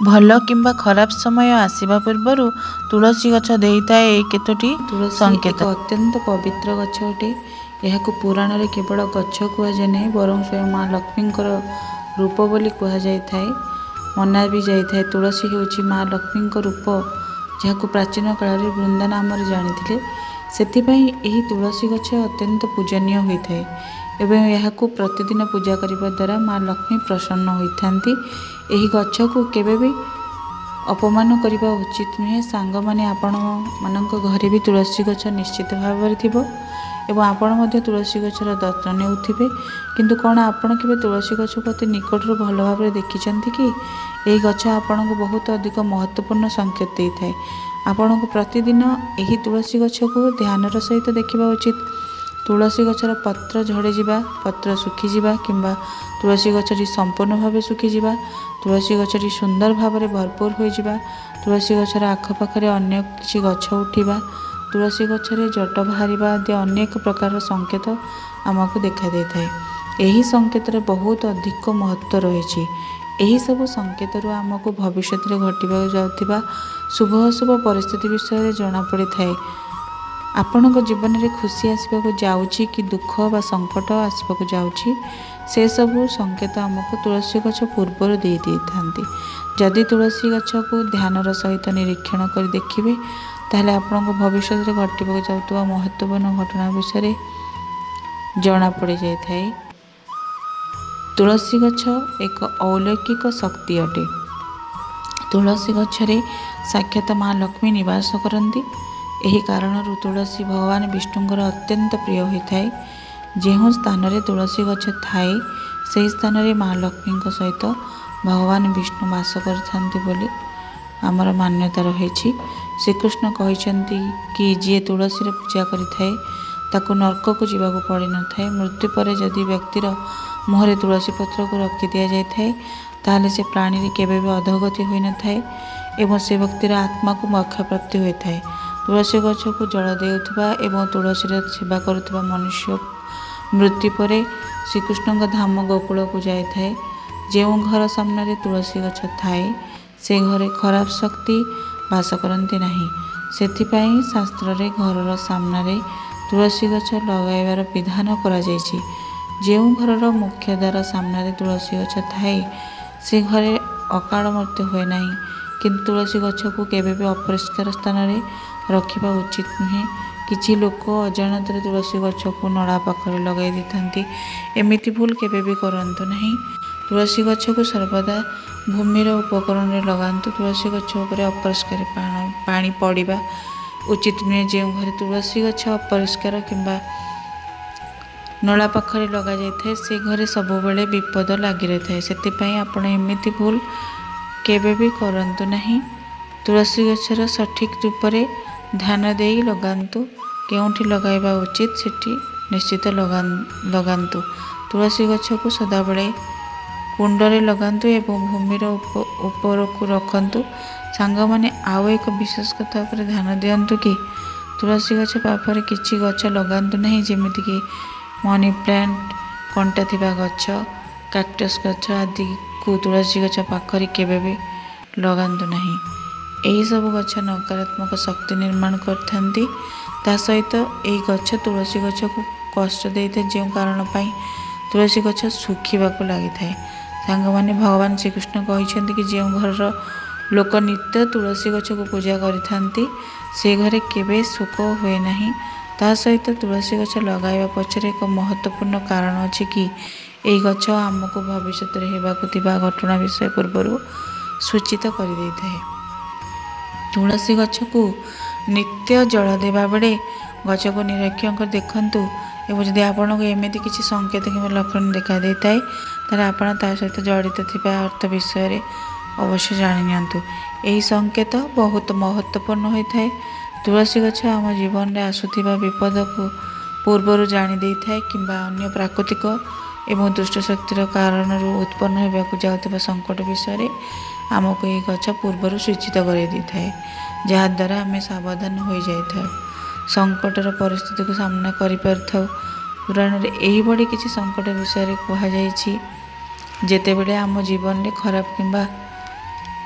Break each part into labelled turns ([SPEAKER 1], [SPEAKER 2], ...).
[SPEAKER 1] ଭଲ କିମ୍ବା ଖରାପ ସମୟ ଆସିବା ପୂର୍ବରୁ ତୁଳସୀ ଗଛ ଦେଇଥାଏ ଏହି କେତୋଟି ସଂକେତ।
[SPEAKER 2] ଏକ ଅତ୍ୟନ୍ତ ପବିତ୍ର ଗଛ ଅଟେ। ଏହାକୁ ପୁରାଣରେ କେବଳ ଗଛ କୁହାଯାଏ ନାହିଁ, ବରଂ ସ୍ୱୟଂ ମା ଲକ୍ଷ୍ମୀଙ୍କର ରୂପ ବୋଲି କୁହାଯାଇଥାଏ, ମନା ବି ଯାଇଥାଏ। ତୁଳସୀ ହେଉଛି ମା ଲକ୍ଷ୍ମୀଙ୍କ ରୂପ, ଯାହାକୁ ପ୍ରାଚୀନ କାଳରେ ବୃନ୍ଦା ନାମରେ ଜାଣିଥିଲେ। ସେଥିପାଇଁ ଏହି ତୁଳସୀ ଗଛ ଅତ୍ୟନ୍ତ ପୂଜନୀୟ ହୋଇଥାଏ ଏବଂ ଏହାକୁ ପ୍ରତିଦିନ ପୂଜା କରିବା ଦ୍ୱାରା ମା ଲକ୍ଷ୍ମୀ ପ୍ରସନ୍ନ ହୋଇଥାନ୍ତି। ଏହି ଗଛକୁ କେବେ ବି ଅପମାନ କରିବା ଉଚିତ ନୁହେଁ। ସାଙ୍ଗମାନେ ଆପଣମାନଙ୍କ ଘରେ ବି ତୁଳସୀ ଗଛ ନିଶ୍ଚିତ ଭାବରେ ଥିବ ଏବଂ ଆପଣ ମଧ୍ୟ ତୁଳସୀ ଗଛର ଯତ୍ନ ନେଉଥିବେ। କିନ୍ତୁ କ'ଣ ଆପଣ କେବେ ତୁଳସୀ ଗଛକୁ ଅତି ନିକଟରୁ ଭଲ ଭାବରେ ଦେଖିଛନ୍ତି କି? ଏହି ଗଛ ଆପଣଙ୍କୁ ବହୁତ ଅଧିକ ମହତ୍ତ୍ୱପୂର୍ଣ୍ଣ ସଂକେତ ଦେଇଥାଏ। ଆପଣଙ୍କୁ ପ୍ରତିଦିନ ଏହି ତୁଳସୀ ଗଛକୁ ଧ୍ୟାନର ସହିତ ଦେଖିବା ଉଚିତ। ତୁଳସୀ ଗଛର ପତ୍ର ଝଡ଼ିଯିବା, ପତ୍ର ଶୁଖିଯିବା କିମ୍ବା ତୁଳସୀ ଗଛଟି ସମ୍ପୂର୍ଣ୍ଣ ଭାବେ ଶୁଖିଯିବା, ତୁଳସୀ ଗଛଟି ସୁନ୍ଦର ଭାବରେ ଭରପୁର ହୋଇଯିବା, ତୁଳସୀ ଗଛର ଆଖପାଖରେ ଅନ୍ୟ କିଛି ଗଛ ଉଠିବା, ତୁଳସୀ ଗଛରେ ଜଟ ବାହାରିବା ଆଦି ଅନେକ ପ୍ରକାରର ସଂକେତ ଆମକୁ ଦେଖାଦେଇଥାଏ। ଏହି ସଂକେତରେ ବହୁତ ଅଧିକ ମହତ୍ତ୍ୱ ରହିଛି। ଏହିସବୁ ସଂକେତରୁ ଆମକୁ ଭବିଷ୍ୟତରେ ଘଟିବାକୁ ଯାଉଥିବା ଶୁଭ ଅଶୁଭ ପରିସ୍ଥିତି ବିଷୟରେ ଜଣାପଡ଼ିଥାଏ। ଆପଣଙ୍କ ଜୀବନରେ ଖୁସି ଆସିବାକୁ ଯାଉଛି କି ଦୁଃଖ ବା ସଙ୍କଟ ଆସିବାକୁ ଯାଉଛି, ସେସବୁ ସଂକେତ ଆମକୁ ତୁଳସୀ ଗଛ ପୂର୍ବରୁ ଦେଇଥାନ୍ତି। ଯଦି ତୁଳସୀ ଗଛକୁ ଧ୍ୟାନର ସହିତ ନିରୀକ୍ଷଣ କରି ଦେଖିବେ, ତାହେଲେ ଆପଣଙ୍କୁ ଭବିଷ୍ୟତରେ ଘଟିବାକୁ ଯାଉଥିବା ମହତ୍ତ୍ୱପୂର୍ଣ୍ଣ ଘଟଣା ବିଷୟରେ ଜଣାପଡ଼ିଯାଇଥାଏ। ତୁଳସୀ ଗଛ ଏକ ଅଲୌକିକ ଶକ୍ତି ଅଟେ। ତୁଳସୀ ଗଛରେ ସାକ୍ଷାତ ମା ଲକ୍ଷ୍ମୀ ନିବାସ କରନ୍ତି। ଏହି କାରଣରୁ ତୁଳସୀ ଭଗବାନ ବିଷ୍ଣୁଙ୍କର ଅତ୍ୟନ୍ତ ପ୍ରିୟ ହୋଇଥାଏ। ଯେଉଁ ସ୍ଥାନରେ ତୁଳସୀ ଗଛ ଥାଏ, ସେହି ସ୍ଥାନରେ ମା ଲକ୍ଷ୍ମୀଙ୍କ ସହିତ ଭଗବାନ ବିଷ୍ଣୁ ବାସ କରିଥାନ୍ତି ବୋଲି ଆମର ମାନ୍ୟତା ରହିଛି। ଶ୍ରୀକୃଷ୍ଣ କହିଛନ୍ତି କି ଯିଏ ତୁଳସୀର ପୂଜା କରିଥାଏ ତାକୁ ନର୍କକୁ ଯିବାକୁ ପଡ଼ିନଥାଏ। ମୃତ୍ୟୁ ପରେ ଯଦି ବ୍ୟକ୍ତିର ମୁହଁରେ ତୁଳସୀ ପତ୍ରକୁ ରଖି ଦିଆଯାଇଥାଏ, ତାହେଲେ ସେ ପ୍ରାଣୀରେ କେବେ ବି ଅଧୋଗତି ହୋଇନଥାଏ ଏବଂ ସେ ବ୍ୟକ୍ତିର ଆତ୍ମାକୁ ମୋକ୍ଷ ପ୍ରାପ୍ତି ହୋଇଥାଏ। ତୁଳସୀ ଗଛକୁ ଜଳ ଦେଉଥିବା ଏବଂ ତୁଳସୀର ସେବା କରୁଥିବା ମନୁଷ୍ୟ ମୃତ୍ୟୁ ପରେ ଶ୍ରୀକୃଷ୍ଣଙ୍କ ଧାମ ଗୋକୁଳକୁ ଯାଇଥାଏ। ଯେଉଁ ଘର ସାମ୍ନାରେ ତୁଳସୀ ଗଛ ଥାଏ, ସେ ଘରେ ଖରାପ ଶକ୍ତି ବାସ କରନ୍ତି ନାହିଁ। ସେଥିପାଇଁ ଶାସ୍ତ୍ରରେ ଘରର ସାମ୍ନାରେ ତୁଳସୀ ଗଛ ଲଗାଇବାର ବିଧାନ କରାଯାଇଛି। ଯେଉଁ ଘରର ମୁଖ୍ୟ ଦ୍ୱାର ସାମ୍ନାରେ ତୁଳସୀ ଗଛ ଥାଏ, ସେ ଘରେ ଅକାଳ ମୃତ୍ୟୁ ହୁଏ ନାହିଁ। କିନ୍ତୁ ତୁଳସୀ ଗଛକୁ କେବେ ବି ଅପରିଷ୍କାର ସ୍ଥାନରେ ରଖିବା ଉଚିତ ନୁହେଁ। କିଛି ଲୋକ ଅଜାଣତରେ ତୁଳସୀ ଗଛକୁ ନଳା ପାଖରେ ଲଗାଇ ଦେଇଥାନ୍ତି। ଏମିତି ଭୁଲ କେବେ ବି କରନ୍ତୁ ନାହିଁ। ତୁଳସୀ ଗଛକୁ ସର୍ବଦା ଭୂମିର ଉପକରଣରେ ଲଗାନ୍ତୁ। ତୁଳସୀ ଗଛ ଉପରେ ଅପରିଷ୍କାର ପାଣି ପଡ଼ିବା ଉଚିତ ନୁହେଁ। ଯେଉଁ ଘରେ ତୁଳସୀ ଗଛ ଅପରିଷ୍କାର କିମ୍ବା ନଳା ପାଖରେ ଲଗାଯାଇଥାଏ, ସେ ଘରେ ସବୁବେଳେ ବିପଦ ଲାଗି ରହିଥାଏ। ସେଥିପାଇଁ ଆପଣ ଏମିତି ଭୁଲ କେବେ ବି କରନ୍ତୁ ନାହିଁ। ତୁଳସୀ ଗଛର ସଠିକ୍ ରୂପରେ ଧ୍ୟାନ ଦେଇ ଲଗାନ୍ତୁ। କେଉଁଠି ଲଗାଇବା ଉଚିତ ସେଠି ନିଶ୍ଚିତ ଲଗାନ୍ତୁ। ତୁଳସୀ ଗଛକୁ ସଦାବେଳେ କୁଣ୍ଡରେ ଲଗାନ୍ତୁ ଏବଂ ଭୂମିର ଉପରକୁ ରଖନ୍ତୁ। ସାଙ୍ଗମାନେ ଆଉ ଏକ ବିଶେଷ କଥା ଉପରେ ଧ୍ୟାନ ଦିଅନ୍ତୁ କି ତୁଳସୀ ଗଛ ପାଖରେ କିଛି ଗଛ ଲଗାନ୍ତୁ ନାହିଁ, ଯେମିତିକି ମନି ପ୍ଲାଣ୍ଟ, କଣ୍ଟା ଥିବା ଗଛ, କାକ୍ଟସ୍ ଗଛ ଆଦିକୁ ତୁଳସୀ ଗଛ ପାଖରେ କେବେ ବି ଲଗାନ୍ତୁ ନାହିଁ। ଏହିସବୁ ଗଛ ନକାରାତ୍ମକ ଶକ୍ତି ନିର୍ମାଣ କରିଥାନ୍ତି। ତା ସହିତ ଏହି ଗଛ ତୁଳସୀ ଗଛକୁ କଷ୍ଟ ଦେଇଥାଏ, ଯେଉଁ କାରଣ ପାଇଁ ତୁଳସୀ ଗଛ ଶୁଖିବାକୁ ଲାଗିଥାଏ। ସାଙ୍ଗମାନେ, ଭଗବାନ ଶ୍ରୀକୃଷ୍ଣ କହିଛନ୍ତି କି ଯେଉଁ ଘରର ଲୋକ ନିତ୍ୟ ତୁଳସୀ ଗଛକୁ ପୂଜା କରିଥାନ୍ତି, ସେ ଘରେ କେବେ ଶୋକ ହୁଏ ନାହିଁ। ତା ସହିତ ତୁଳସୀ ଗଛ ଲଗାଇବା ପଛରେ ଏକ ମହତ୍ତ୍ୱପୂର୍ଣ୍ଣ କାରଣ ଅଛି କି ଏହି ଗଛ ଆମକୁ ଭବିଷ୍ୟତରେ ହେବାକୁ ଥିବା ଘଟଣା ବିଷୟ ପୂର୍ବରୁ ସୂଚିତ କରିଦେଇଥାଏ। ତୁଳସୀ ଗଛକୁ ନିତ୍ୟ ଜଳ ଦେବା ବେଳେ ଗଛକୁ ନିରୀକ୍ଷଣ କରି ଦେଖନ୍ତୁ ଏବଂ ଯଦି ଆପଣଙ୍କୁ ଏମିତି କିଛି ସଂକେତ କିମ୍ବା ଲକ୍ଷଣ ଦେଖାଦେଇଥାଏ, ତାହେଲେ ଆପଣ ତା ସହିତ ଜଡ଼ିତ ଥିବା ଅର୍ଥ ବିଷୟରେ ଅବଶ୍ୟ ଜାଣି ନିଅନ୍ତୁ। ଏହି ସଂକେତ ବହୁତ ମହତ୍ତ୍ୱପୂର୍ଣ୍ଣ ହୋଇଥାଏ। ତୁଳସୀ ଗଛ ଆମ ଜୀବନରେ ଆସୁଥିବା ବିପଦକୁ ପୂର୍ବରୁ ଜାଣି ଦେଇଥାଏ କିମ୍ବା ଅନ୍ୟ ପ୍ରାକୃତିକ ଏବଂ ଦୁଷ୍ଟ ଶକ୍ତିର କାରଣରୁ ଉତ୍ପନ୍ନ ହେବାକୁ ଯାଉଥିବା ସଙ୍କଟ ବିଷୟରେ ଆମକୁ ଏହି ଗଛ ପୂର୍ବରୁ ସୂଚିତ କରିଦେଇଥାଏ, ଯାହାଦ୍ୱାରା ଆମେ ସାବଧାନ ହୋଇଯାଇଥାଉ, ସଙ୍କଟର ପରିସ୍ଥିତିକୁ ସାମ୍ନା କରିପାରିଥାଉ। ପୁରାଣରେ ଏହିଭଳି କିଛି ସଙ୍କଟ ବିଷୟରେ କୁହାଯାଇଛି, ଯେତେବେଳେ ଆମ ଜୀବନରେ ଖରାପ କିମ୍ବା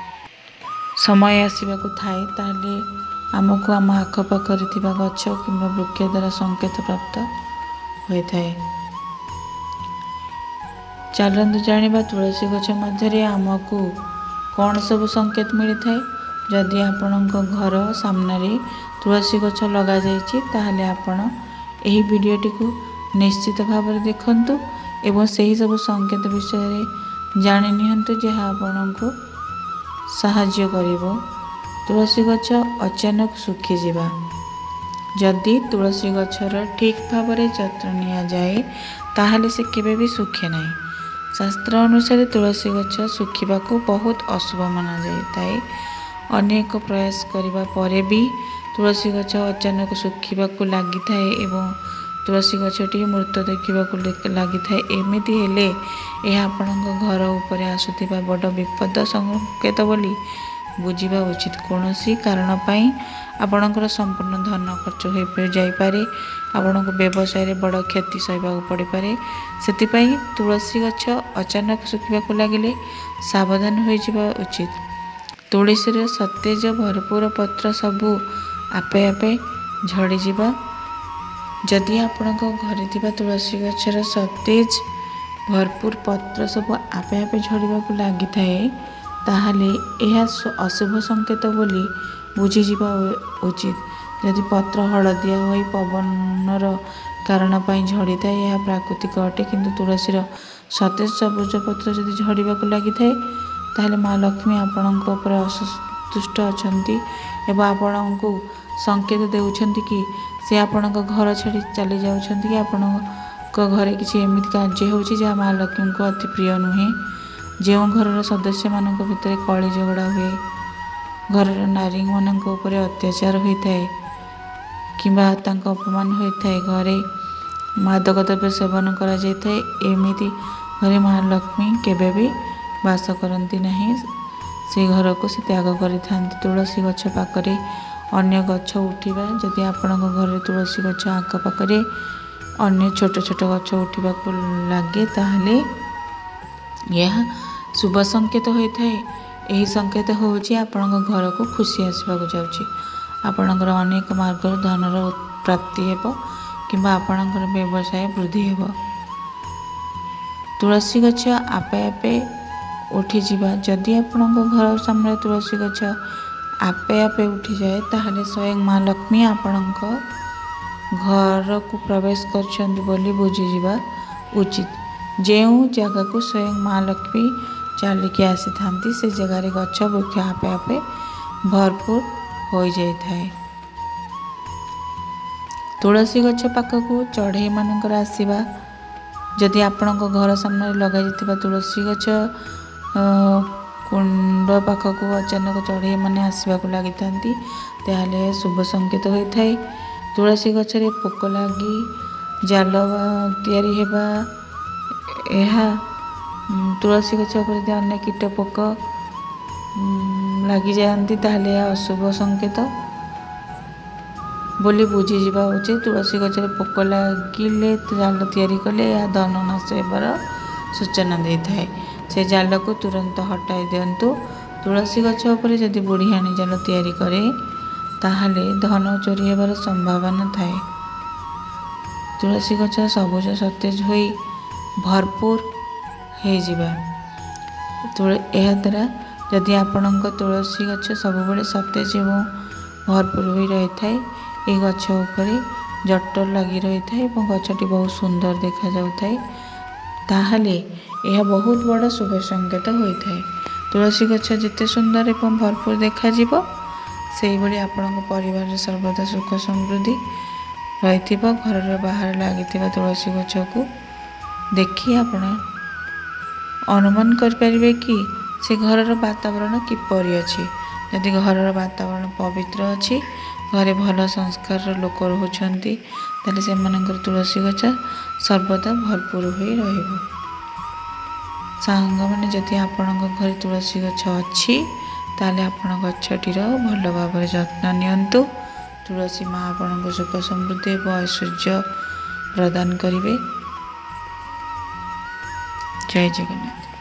[SPEAKER 2] ସମୟ ଆସିବାକୁ ଥାଏ ତାହେଲେ ଆମକୁ ଆମ ଆଖପାଖରେ ଥିବା ଗଛ କିମ୍ବା ବୃକ୍ଷ ଦ୍ୱାରା ସଂକେତ ପ୍ରାପ୍ତ ହୋଇଥାଏ। ଚାଲନ୍ତୁ ଜାଣିବା ତୁଳସୀ ଗଛ ମଧ୍ୟରେ ଆମକୁ କ'ଣ ସବୁ ସଂକେତ ମିଳିଥାଏ। ଯଦି ଆପଣଙ୍କ ଘର ସାମ୍ନାରେ ତୁଳସୀ ଗଛ ଲଗାଯାଇଛି ତାହେଲେ ଆପଣ ଏହି ଭିଡ଼ିଓଟିକୁ ନିଶ୍ଚିତ ଭାବରେ ଦେଖନ୍ତୁ ଏବଂ ସେହି ସବୁ ସଂକେତ ବିଷୟରେ ଜାଣି ନିଅନ୍ତୁ ଯାହା ଆପଣଙ୍କୁ ସାହାଯ୍ୟ କରିବ। ତୁଳସୀ ଗଛ ଅଚାନକ ଶୁଖିଯିବା। ଯଦି ତୁଳସୀ ଗଛର ଠିକ୍ ଭାବରେ ଯତ୍ନ ନିଆଯାଏ ତାହେଲେ ସେ କେବେ ବି ଶୁଖେ ନାହିଁ। ଶାସ୍ତ୍ର ଅନୁସାରେ ତୁଳସୀ ଗଛ ଶୁଖିବାକୁ ବହୁତ ଅଶୁଭ ମନାଯାଇଥାଏ। ଅନେକ ପ୍ରୟାସ କରିବା ପରେ ବି ତୁଳସୀ ଗଛ ଅଚାନକ ଶୁଖିବାକୁ ଲାଗିଥାଏ ଏବଂ ତୁଳସୀ ଗଛଟି ମୃତ ଦେଖିବାକୁ ଲାଗିଥାଏ। ଏମିତି ହେଲେ ଏହା ଆପଣଙ୍କ ଘର ଉପରେ ଆସୁଥିବା ବଡ଼ ବିପଦ ସଂକେତ ବୋଲି ବୁଝିବା ଉଚିତ। କୌଣସି କାରଣ ପାଇଁ ଆପଣଙ୍କର ସମ୍ପୂର୍ଣ୍ଣ ଧନ ଖର୍ଚ୍ଚ ହୋଇଯାଇପାରେ, ଆପଣଙ୍କୁ ବ୍ୟବସାୟରେ ବଡ଼ କ୍ଷତି ସହିବାକୁ ପଡ଼ିପାରେ। ସେଥିପାଇଁ ତୁଳସୀ ଗଛ ଅଚାନକ ଶୁଖିବାକୁ ଲାଗିଲେ ସାବଧାନ ହୋଇଯିବା ଉଚିତ। ତୁଳସୀର ସତେଜ ଭରପୁର ପତ୍ର ସବୁ ଆପେ ଆପେ ଝଡ଼ିଯିବା। ଯଦି ଆପଣଙ୍କ ଘରେ ଥିବା ତୁଳସୀ ଗଛର ସତେଜ ଭରପୁର ପତ୍ର ସବୁ ଆପେ ଆପେ ଝଡ଼ିବାକୁ ଲାଗିଥାଏ ତାହେଲେ ଏହା ଅଶୁଭ ସଂକେତ ବୋଲି ବୁଝିଯିବା ଉଚିତ। ଯଦି ପତ୍ର ହଳଦିଆ ହୋଇ ପବନର କାରଣ ପାଇଁ ଝଡ଼ିଥାଏ ଏହା ପ୍ରାକୃତିକ ଅଟେ, କିନ୍ତୁ ତୁଳସୀର ସତେଜ ସବୁଜ ପତ୍ର ଯଦି ଝଡ଼ିବାକୁ ଲାଗିଥାଏ ତାହେଲେ ମା ଲକ୍ଷ୍ମୀ ଆପଣଙ୍କ ଉପରେ ଅସନ୍ତୁଷ୍ଟ ଅଛନ୍ତି ଏବଂ ଆପଣଙ୍କୁ ସଂକେତ ଦେଉଛନ୍ତି କି ସେ ଆପଣଙ୍କ ଘର ଛାଡ଼ି ଚାଲି ଯାଉଛନ୍ତି କି ଆପଣଙ୍କ ଘରେ କିଛି ଏମିତି କାର୍ଯ୍ୟ ହେଉଛି ଯାହା ମା ଲକ୍ଷ୍ମୀଙ୍କୁ ଅତି ପ୍ରିୟ ନୁହେଁ। ଯେଉଁ ଘରର ସଦସ୍ୟମାନଙ୍କ ଭିତରେ କଳି ଝଗଡ଼ା ହୁଏ, ଘରର ନାରୀମାନଙ୍କ ଉପରେ ଅତ୍ୟାଚାର ହୋଇଥାଏ କିମ୍ବା ତାଙ୍କ ଅପମାନ ହୋଇଥାଏ, ଘରେ ମାଦକ ଦ୍ରବ୍ୟ ସେବନ କରାଯାଇଥାଏ, ଏମିତି ଘରେ ମା ଲକ୍ଷ୍ମୀ କେବେ ବି ବାସ କରନ୍ତି ନାହିଁ। ସେ ଘରକୁ ସେ ତ୍ୟାଗ କରିଥାନ୍ତି। ତୁଳସୀ ଗଛ ପାଖରେ ଅନ୍ୟ ଗଛ ଉଠିବା। ଯଦି ଆପଣଙ୍କ ଘରେ ତୁଳସୀ ଗଛ ଆଖପାଖରେ ଅନ୍ୟ ଛୋଟ ଛୋଟ ଗଛ ଉଠିବାକୁ ଲାଗେ ତାହେଲେ ଏହା ଶୁଭ ସଂକେତ ହୋଇଥାଏ। ଏହି ସଂକେତ ହେଉଛି ଆପଣଙ୍କ ଘରକୁ ଖୁସି ଆସିବାକୁ ଯାଉଛି, ଆପଣଙ୍କର ଅନେକ ମାର୍ଗରୁ ଧନର ପ୍ରାପ୍ତି ହେବ କିମ୍ବା ଆପଣଙ୍କର ବ୍ୟବସାୟ ବୃଦ୍ଧି ହେବ। ତୁଳସୀ ଗଛ ଆପେ ଆପେ ଉଠିଯିବା। ଯଦି ଆପଣଙ୍କ ଘର ସାମ୍ନାରେ ତୁଳସୀ ଗଛ ଆପେ ଆପେ ଉଠିଯାଏ ତାହେଲେ ସ୍ୱୟଂ ମା ଲକ୍ଷ୍ମୀ ଆପଣଙ୍କ ଘରକୁ ପ୍ରବେଶ କରିଛନ୍ତି ବୋଲି ବୁଝିଯିବା ଉଚିତ। ଯେଉଁ ଜାଗାକୁ ସ୍ୱୟଂ ମା ଲକ୍ଷ୍ମୀ ଚାଲିକି ଆସିଥାନ୍ତି ସେ ଜାଗାରେ ଗଛ ବୃକ୍ଷ ଆପେ ଆପେ ଭରପୁର ହୋଇଯାଇଥାଏ। ତୁଳସୀ ଗଛ ପାଖକୁ ଚଢ଼େଇମାନଙ୍କର ଆସିବା। ଯଦି ଆପଣଙ୍କ ଘର ସାମ୍ନାରେ ଲଗାଯାଇଥିବା ତୁଳସୀ ଗଛ କୁଣ୍ଡ ପାଖକୁ ଅଚାନକ ଚଢ଼େଇମାନେ ଆସିବାକୁ ଲାଗିଥାନ୍ତି ତାହେଲେ ଶୁଭ ସଂକେତ ହୋଇଥାଏ। ତୁଳସୀ ଗଛରେ ପୋକ ଲାଗି ଜାଲ ତିଆରି ହେବା। ଏହା ତୁଳସୀ ଗଛ ଉପରେ ଯଦି ଅନ୍ୟ କୀଟ ପୋକ ଲାଗିଯାଆନ୍ତି ତାହେଲେ ଏହା ଅଶୁଭ ସଂକେତ ବୋଲି ବୁଝିଯିବା ଉଚିତ। ତୁଳସୀ ଗଛରେ ପୋକ ଲାଗିଲେ ଜାଲ ତିଆରି କଲେ ଏହା ଧନ ନାଶ ହେବାର ସୂଚନା ଦେଇଥାଏ। ସେ ଜାଲକୁ ତୁରନ୍ତ ହଟାଇ ଦିଅନ୍ତୁ। ତୁଳସୀ ଗଛ ଉପରେ ଯଦି ବୁଢ଼ିଆଣୀ ଜାଲ ତିଆରି କରେ ତାହେଲେ ଧନ ଚୋରି ହେବାର ସମ୍ଭାବନା ଥାଏ। ତୁଳସୀ ଗଛ ସବୁଜ ସତେଜ ହୋଇ ଭରପୁର ହୋଇଯିବା। ଏହାଦ୍ୱାରା ଯଦି ଆପଣଙ୍କ ତୁଳସୀ ଗଛ ସବୁବେଳେ ସତେଜ ଏବଂ ଭରପୁର ହୋଇ ରହିଥାଏ, ଏହି ଗଛ ଉପରେ ଜଟ ଲାଗି ରହିଥାଏ ଏବଂ ଗଛଟି ବହୁତ ସୁନ୍ଦର ଦେଖାଯାଉଥାଏ ତାହେଲେ ଏହା ବହୁତ ବଡ଼ ଶୁଭ ସଂକେତ ହୋଇଥାଏ। ତୁଳସୀ ଗଛ ଯେତେ ସୁନ୍ଦର ଏବଂ ଭରପୁର ଦେଖାଯିବ ସେହିଭଳି ଆପଣଙ୍କ ପରିବାରରେ ସର୍ବଦା ସୁଖ ସମୃଦ୍ଧି ରହିଥିବ। ଘରର ବାହାରେ ଲାଗିଥିବା ତୁଳସୀ ଗଛକୁ ଦେଖି ଆପଣ ଅନୁମାନ କରିପାରିବେ କି ସେ ଘରର ବାତାବରଣ କିପରି ଅଛି। ଯଦି ଘରର ବାତାବରଣ ପବିତ୍ର ଅଛି, ଘରେ ଭଲ ସଂସ୍କାରର ଲୋକ ରହୁଛନ୍ତି ତାହେଲେ ସେମାନଙ୍କର ତୁଳସୀ ଗଛ ସର୍ବଦା ଭରପୁର ହୋଇ ରହିବ। ସାଙ୍ଗମାନେ, ଯଦି ଆପଣଙ୍କ ଘରେ ତୁଳସୀ ଗଛ ଅଛି ତାହେଲେ ଆପଣ ଗଛଟିର ଭଲ ଭାବରେ ଯତ୍ନ ନିଅନ୍ତୁ। ତୁଳସୀ ମା ଆପଣଙ୍କୁ ସୁଖ ସମୃଦ୍ଧି ଏବଂ ଐଶ୍ୱର୍ଯ୍ୟ ପ୍ରଦାନ କରିବେ। ଜୟ ଜଗନ୍ନାଥ।